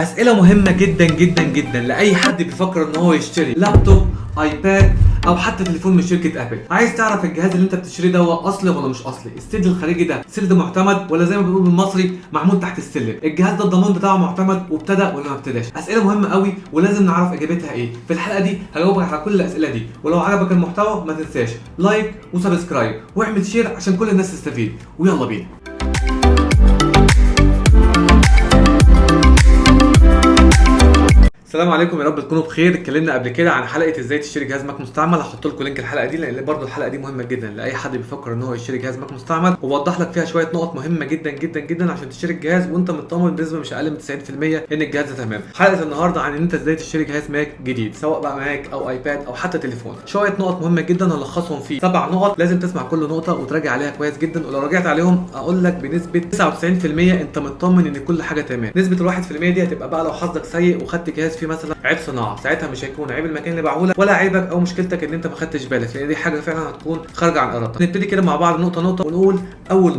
اسئله مهمه جدا جدا جدا لاي حد بيفكر ان هو يشتري لابتوب، ايباد، او حتى تليفون من شركه ابل. عايز تعرف الجهاز اللي انت بتشتريه ده هو اصلي ولا مش اصلي؟ السيل الخارجي ده سيل معتمد ولا زي ما بنقول بالمصري معمول تحت السلم؟ الجهاز ده الضمان بتاعه معتمد وابتدى ولا ما ابتداش؟ اسئله مهمه قوي ولازم نعرف اجابتها ايه. في الحلقه دي هجاوبك على كل الاسئله دي، ولو عجبك المحتوى ما تنساش لايك وسبسكرايب واعمل شير عشان كل الناس تستفيد، ويلا بينا. السلام عليكم، يا رب تكونوا بخير. اتكلمنا قبل كده عن حلقه ازاي تشتري جهاز ماك مستعمل. هحط لكم لينك الحلقه دي لان برضو الحلقه دي مهمه جدا لاي حد بيفكر ان هو يشتري جهاز ماك مستعمل، وبوضح لك فيها شويه نقط مهمه جدا جدا جدا عشان تشتري الجهاز وانت مطمن بنسبه مش اقل من 90% ان الجهاز ده تمام. حلقه النهارده عن ان انت ازاي تشتري جهاز ماك جديد، سواء بقى ماك او ايباد او حتى تليفون. شويه نقط مهمه جدا هلخصهم في 7 نقط، لازم تسمع كل نقطه وتراجع عليها كويس جدا، ولو راجعت عليهم اقول لك بنسبه 99% انت مطمن ان كل حاجه تمام. نسبه ال1% دي هتبقى بقى لو حظك سيء وخدت جهاز فيه مثلا عيب صناعه، ساعتها مش هيكون عيب المكان اللي باعهولك ولا عيبك او مشكلتك ان انت ما خدتش بالك، لان دي حاجه فعلا هتكون خارجه عن ارادتك. نبتدي كده مع بعض نقطه نقطه ونقول اول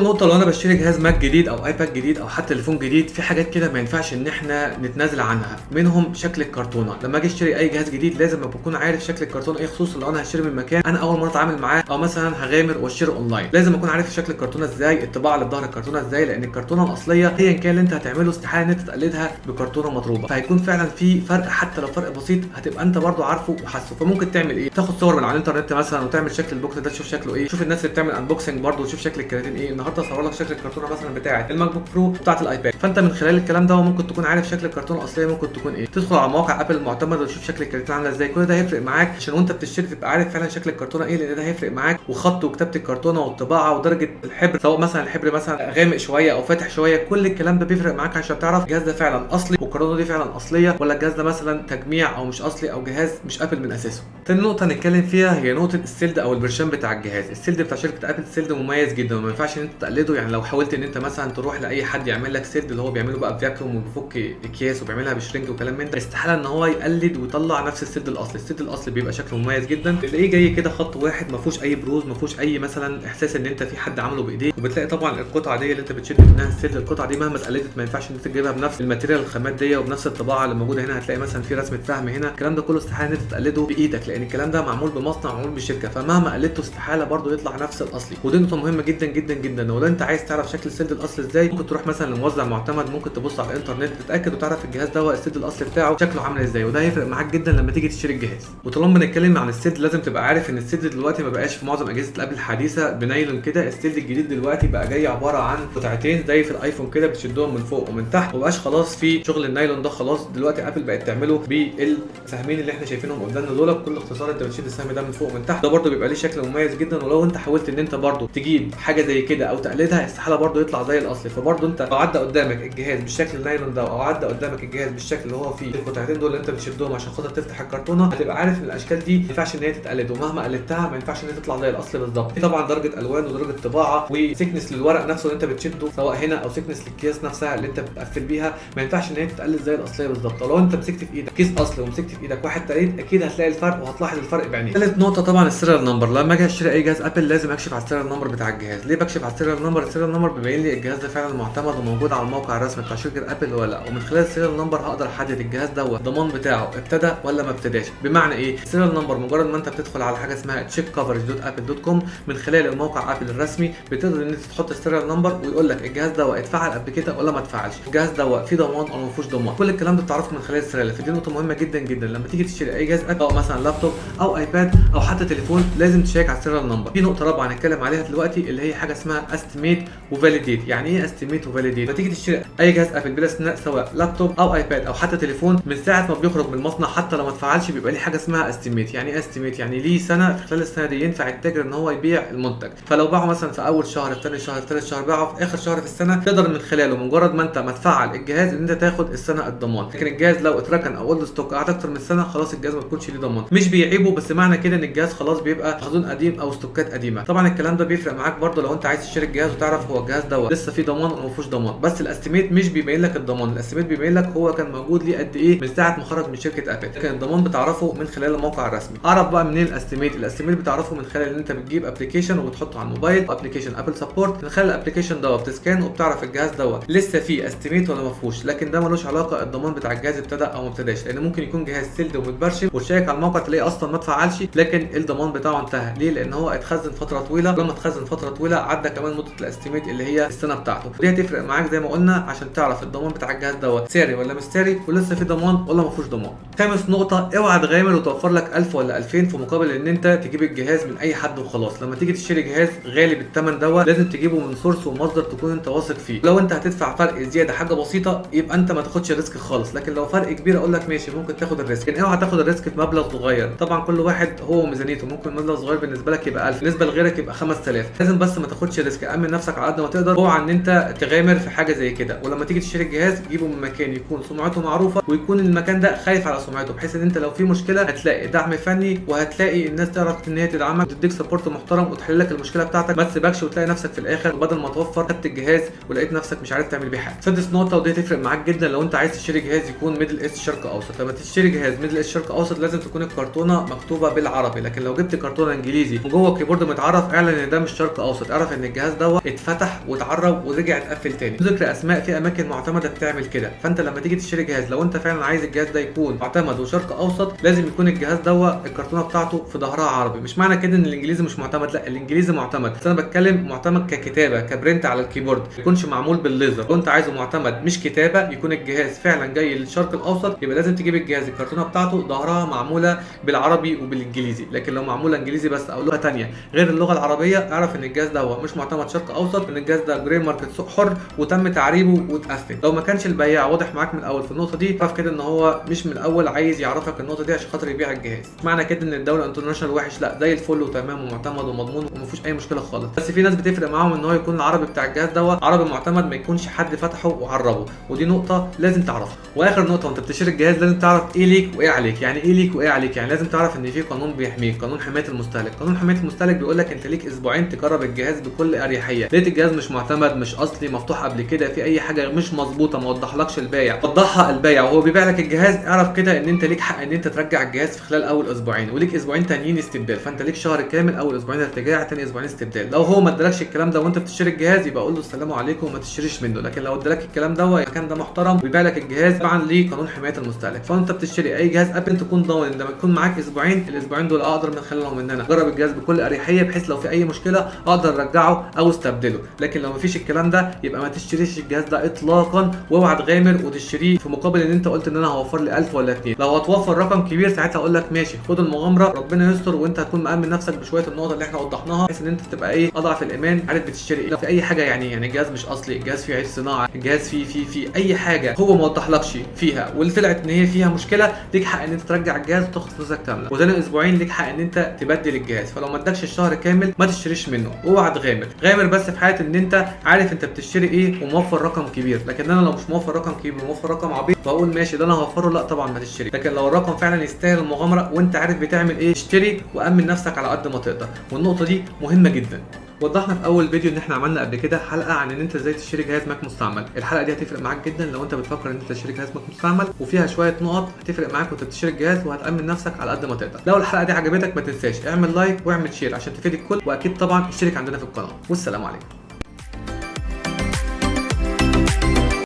نقطه لو انا بشتري جهاز ماك جديد او ايباد جديد او حتى تليفون جديد، في حاجات كده ما ينفعش ان احنا نتنازل عنها، منهم شكل الكرتونه. لما اجي اشتري اي جهاز جديد لازم بكون عارف شكل الكرتونه ايه، خصوصا لو انا هشتري من مكان انا اول مره اتعامل معاه، او مثلا هغامر واشتري اونلاين. لازم اكون عارف شكل الكرتونه ازاي، الطباعه اللي في ظهر الكرتونه ازاي، لان الكرتونه الاصليه ايا كان اللي انت هتعمله استحاله ان انت تقلدها بكرتونه مضروبه، فهيكون فعلا في فرق، حتى لو فرق بسيط هتبقى انت برضو عارفه وحاسه. فممكن تعمل ايه؟ تاخد صور من على الانترنت مثلا وتعمل شكل البوكس ده تشوف شكله ايه، شوف الناس اللي بتعمل انبوكسنج برضو وتشوف شكل الكراتين ايه. النهارده اصور لك شكل الكرتونه مثلا بتاعه الماك بوك برو بتاعه الايباد، فانت من خلال الكلام ده ممكن تكون عارف شكل الكرتونه الاصليه ممكن تكون ايه. تدخل على مواقع ابل المعتمده وتشوف شكل الكراتين عامله ازاي. كل ده هيفرق معاك عشان وانت بتشتري تبقى عارف فعلا شكل الكرتونه ايه، لان ده هيفرق معاك، وخط وكتابه الكرتونه والطباعه ودرجه الحبر، سواء مثلا الحبر مثلا غامق شويه او فاتح شويه، كل الكلام ده بيفرق معاك عشان تعرف الجهاز ده فعلا اصلي والكرتونه دي فعلا اصليه، ولا الجهاز ده مثلا تجميع او مش اصلي، او جهاز مش ابل من اساسه. تاني نقطه نتكلم فيها هي نقطه السيلد او البرشام بتاع الجهاز. السيلد بتاع شركه ابل سيلد مميز جدا وما ينفعش ان انت تقلده. يعني لو حاولت ان انت مثلا تروح لاي حد يعمل لك سيلد اللي هو بيعمله بقى بفاكيوم وبيفك اكياس وبيعملها بشرينك وكلام من ده، استحاله ان هو يقلد ويطلع نفس السيلد الاصلي. السيلد الاصلي بيبقى شكله مميز جدا، تلاقيه جاي كده خط واحد ما فيهوش اي بروز، ما فيهوش اي مثلا احساس ان انت في حد عمله بايديه. وبتلاقي طبعا القطعه دي اللي انت بتشد منها السيلد، القطعه دي مهما اتقلدت ما ينفعش ان انت تجيبها بنفس الماتيريال الخامات دي وبنفس الطباعه اللي موجوده هنا. هتلاقي مثلا في رسمه فهم هنا، الكلام ده كله استحاله ان انت تقلده بايدك، لان الكلام ده معمول بمصنع معمول بشركه، فمهما قلدته استحاله برضه يطلع نفس الاصلي. ودي نقطه مهمه جدا جدا جدا. ولو انت عايز تعرف شكل السيلد الاصلي ازاي، ممكن تروح مثلا لموزع معتمد، ممكن تبص على الانترنت تتاكد وتعرف الجهاز ده هو السيلد الاصلي بتاعه شكله عامل ازاي، وده هيفرق معاك جدا لما تيجي تشتري الجهاز. وطالما بنتكلم عن السيلد لازم تبقى عارف ان السيلد دلوقتي ما بقاش في معظم اجهزه الابل الحديثه بنايلون كده. السيلد الجديد دلوقتي بقى جاي عباره عن قطعتين زي في الايفون كده بتشدهم من فوق ومن تحت، ومبقاش خلاص في شغل النايلون ده. خلاص دلوقتي ابل بقت تعمله بالسهمين اللي احنا شايفينهم قدامنا دول، بكل اختصار انت بتشد السهم ده من فوق ومن تحت. ده برده بيبقى ليه شكل مميز جدا، ولو انت حاولت ان انت برده تجيب حاجه زي كده او تقلدها استحاله برده يطلع زي الاصلي. فبرده انت لو عدى قدامك الجهاز بالشكل النايلون ده، او عدى قدامك الجهاز بالشكل اللي هو فيه القطعتين دول اللي انت بتشدهم عشان خاطر تفتح الكرتونه، هتبقى عارف ان الاشكال دي ما ينفعش ان هي تتقلد، ومهما قلدتها ما ينفعش ان هي تطلع زي الاصل بالظبط. في طبعا درجه الوان ودرجه طباعه وسيكنس للورق نفسه اللي انت بتشده سواء هنا، او سيكنس للكيس نفسها اللي انت بتقفل بيها، ما ينفعش ان هي تتقلد زي الاصليه بالظبط. ولو انت مسكت في ايدك كيس اصلي ومسكت في ايدك واحد تقليد اكيد هتلاقي الفرق وهتلاحظ الفرق بعينيك. ثالث نقطه طبعا السيريال نمبر. لما اجي اشتري اي جهاز ابل لازم اكشف على السيريال نمبر بتاع الجهاز. ليه بكشف على السيريال نمبر؟ السيريال نمبر بيبين لي الجهاز ده فعلا معتمد وموجود على الموقع الرسمي بتاع شركه ابل ولا لا، ومن خلال السيريال نمبر هقدر احدد الجهاز دوت الضمان بتاعه ابتدى ولا ما ابتداش. بمعنى ايه؟ السيريال نمبر مجرد ما انت بتدخل على حاجه اسمها checkcoverage.apple.com من خلال الموقع ابل الرسمي، بتقدر ان انت تحط السيريال نمبر ويقول لك الجهاز ده اتفعل قبل كده ولا ما اتفعلش، الجهاز ده فيه ضمان او ما فيهوش ضمان. كل الكلام ده بتعرفه من خلال السيريال. فدي نقطه مهمه جدا جدا لما تيجي تشتري اي جهاز ابل، او مثلا لابتوب او ايباد او حتى تليفون، لازم تشيك على السيريال نمبر. في نقطه رابعه هنتكلم عليها دلوقتي اللي هي حاجه اسمها استيميت وفاليديت. يعني ايه استيميت وفاليديت؟ لما تيجي تشتري اي جهاز ابل بلا استثناء سواء لابتوب او ايباد او حتى تليفون، من ساعه ما بيخرج من المصنع حتى لو ما اتفعلش بيبقى ليه حاجه اسمها استيميت. يعني ايه استيميت؟ يعني ليه سنه، في خلال السنه دي ينفع التاجر ان هو يبيع المنتج. فلو باعه مثلا في اول شهر، في ثاني شهر، في ثالث شهر، باعه في اخر شهر في السنه، تقدر من خلاله مجرد ما انت ما تفعل الجهاز ان انت تاخد السنه الضمان. لكن الجهاز لو اتركن او اولد ستوك قعد اكتر من سنه خلاص الجهاز ما بيكونش ليه ضمان. مش بيعيبه، بس معنى كده ان الجهاز خلاص بيبقى مخزون قديم او ستوكات قديمه. طبعا الكلام ده بيفرق معاك برده لو انت عايز تشتري الجهاز وتعرف هو الجهاز ده لسه فيه ضمان ولا ما فيهوش ضمان. بس الاستيميت الاستيميت مش بيبين لك الضمان، الاستيميت بيبين لك هو كان موجود ليه قد ايه من ساعه ما خرج من شركه ابل، لكن الضمان بتعرفه من خلال الموقع الرسمي. اعرف بقى منين الاستيميت؟ الاستيميت بتعرفه من خلال ان انت بتجيب ابلكيشن وبتحطه على الموبايل، ابلكيشن ابل سبورت، من خلال الابلكيشن دوت بتسكان وبتعرف الجهاز دوت لسه فيه استيميت ولا ما فيهوش، لكن ده ملوش علاقه الضمان بتاع الجهاز ابتدى او ما ابتداش، لان ممكن يكون جهاز سيلد ومتبرشم وتشيك على الموقع تلاقيه اصلا ما اتفعلش، لكن الضمان بتاعه انتهى. ليه؟ لان هو اتخزن فتره طويله، لما اتخزن فتره طويله عدى كمان مده الاستيميت اللي هي السنه بتاعته، ودي هتفرق معاك زي ما قلنا عشان تعرف الضمان بتاع الجهاز دوت ساري ولا مش ساري، ولسه في ضمان ولا ما فيهوش ضمان. خامس نقطه، اوعى تغامر وتوفر لك 1000 ولا 2000 في مقابل ان انت تجيب الجهاز من اي حد وخلاص. لما تيجي تشتري جهاز غالي بالثمن دوت لازم تجيبه من سورس ومصدر تكون انت واثق فيه. لو انت هتدفع فرق زياده حاجه بسيطه يبقى انت ما تاخدش الريسك خالص، لكن لو فرق كبير اقول لك ماشي ممكن تاخد الريسك، لكن اوعى تاخد الريسك في مبلغ صغير. طبعا كل واحد هو وميزانيته، ممكن مبلغ صغير بالنسبه لك يبقى 1000، بالنسبه لغيرك يبقى 5000. لازم بس ما تاخدش ريسك، امن نفسك على قد ما تقدر، اوعى ان انت تغامر في حاجه زي كده. ولما تيجي تشتري الجهاز جيبه من مكان يكون سمعته معروفه، ويكون المكان ده خايف على سمعته، بحيث ان انت لو في مشكله هتلاقي دعم فني، وهتلاقي الناس تعرف ان هي تدعمك وتديك سبورت محترم وتحل لك المشكله بتاعتك، ما تسيبكش وتلاقي نفسك في الاخر بدل ما توفر خدت الجهاز ولقيت نفسك مش عارف تعمل بيه حاجه. سادس نقطه ودي تفرق معاك جدا لو انت عايز تشتري جهاز يكون ميدل ايست شرق اوسط. لما تشتري جهاز ميدل ايست شرق اوسط لازم تكون الكرتونه مكتوبه بالعربي، لكن لو جبت كرتونه انجليزي وجوه الكيبورد متعرف اعلن ان ده مش شرق اوسط، اعرف ان الجهاز دوت اتفتح واتعرب ورجع اتقفل تاني. ذكر اسماء في اماكن معتمده بتعمل كده، فانت لما تيجي تشتري جهاز لو انت فعلا عايز الجهاز ده يكون معتمد وشرق اوسط لازم يكون الجهاز دوت الكرتونه بتاعته في ظهرها عربي. مش معنى كده ان الانجليزي مش معتمد، لا الانجليزي معتمد، بس انا بتكلم معتمد ككتابه كبرنت على الكيبورد، ما يكونش معمول بالليزر. لو انت عايزه معتمد مش كتابه يكون الجهاز فعلا جاي للشرق الاوسط يبقى لازم تجيب الجهاز الكرتونه بتاعته ظهرها معموله بالعربي وبالانجليزي، لكن لو معموله انجليزي بس او لغه ثانيه غير اللغه العربيه اعرف ان الجهاز ده هو مش معتمد شرق اوسط، ان الجهاز ده جري ماركت سوق حر وتم تعريبه واتقفل. لو ما كانش البياع واضح معاك من الاول في النقطه دي اعرف كده ان هو مش من الاول عايز يعرفك النقطه دي عشان خاطر يبيع الجهاز. معنى كده ان الدوله انترناشونال وحش، لا زي الفل وتمام ومعتمد ومضمون وما فيهوش اي مشكله خالص. بس في ناس بتفرق معاهم ان هو يكون العربي بتاع الجهاز دوت عربي معتمد، ما يكونش حد فتحه وعربه، ودي نقطه لازم تعرفها. واخر نقطه وانت بتشتري الجهاز لازم تعرف ايه ليك وايه عليك. يعني ايه ليك وايه عليك؟ يعني لازم تعرف ان في قانون بيحميك، قانون حمايه المستهلك. قانون حمايه المستهلك بيقول لك انت ليك اسبوعين تجرب الجهاز بكل اريحيه. لقيت الجهاز مش معتمد مش اصلي مفتوح قبل كده في اي حاجه مش مظبوطه ما وضحلكش البايع، وضحها البايع وهو بيبيع لك الجهاز، اعرف كده ان انت ليك حق ان انت ترجع الجهاز في خلال اول اسبوعين، وليك اسبوعين تانيين استبدال، فانت ليك شهر كامل، اول اسبوعين ارتجاع تاني اسبوعين استبدال. لو هو ما ادالكش الكلام ده وانت بتشتري الجهاز يبقى قول له السلام عليكم وما تشتريش منه، لكن لو ادالك الكلام ده المكان ده محترم ويبيع لك الجهاز طبعا ليه قانون حمايه المستهلك. فانت بتشتري اي جهاز ابل تكون ضامن ان لما يكون معاك اسبوعين، الاسبوعين دول اقدر من خلالهم ان انا اجرب الجهاز بكل اريحيه بحيث لو في اي مشكله اقدر ارجعه او استبدله. لكن لو مفيش الكلام ده يبقى ما تشتريش الجهاز ده اطلاقا، واوعى تغامر وتشتريه في مقابل ان انت قلت ان انا هوفر لي 1000 ولا 2. لو هتوفر رقم كبير ساعتها اقول لك ماشي خد المغامره ربنا يستر، وانت هتكون مامن نفسك بشويه النقط اللي احنا وضحناها بحيث ان انت تبقى ايه اضعف الايمان، عارف بتشتري ايه. لو في اي حاجه يعني الجهاز مش اصلي، الجهاز فيه عيب صناعه، الجهاز فيه اي حاجه هو ما وضحلكش فيها واللي طلعت ان هي فيها مشكله، ليك حق ان انت ترجع الجهاز وتاخد فلوسك كامله، وتاني اسبوعين ليك حق ان انت تبدل الجهاز. فلو ما ادكش الشهر كامل ما تشتريش منه، اوعى تغامر. غامر بس في حاله ان انت عارف انت بتشتري ايه وموفر رقم كبير، لكن انا لو مش موفر رقم كبير وموفر رقم عبيط واقول ماشي ده انا هوفره، لا طبعا ما تشتري. لكن لو الرقم فعلا يستاهل المغامره وانت عارف بتعمل ايه اشتري وامن نفسك على قد ما تقدر، والنقطه دي مهمه جدا. وضحنا في اول فيديو ان احنا عملنا قبل كده حلقه عن ان انت ازاي تشتري جهاز ماك مستعمل. الحلقه دي هتفرق معاك جدا لو انت بتفكر ان انت تشتري جهاز ماك مستعمل، وفيها شويه نقط هتفرق معاك وانت بتشتري الجهاز وهتامن نفسك على قد ما تقدر. لو الحلقه دي عجبتك ما تنساش اعمل لايك واعمل شير عشان تفيد الكل، واكيد طبعا اشترك عندنا في القناه، والسلام عليكم.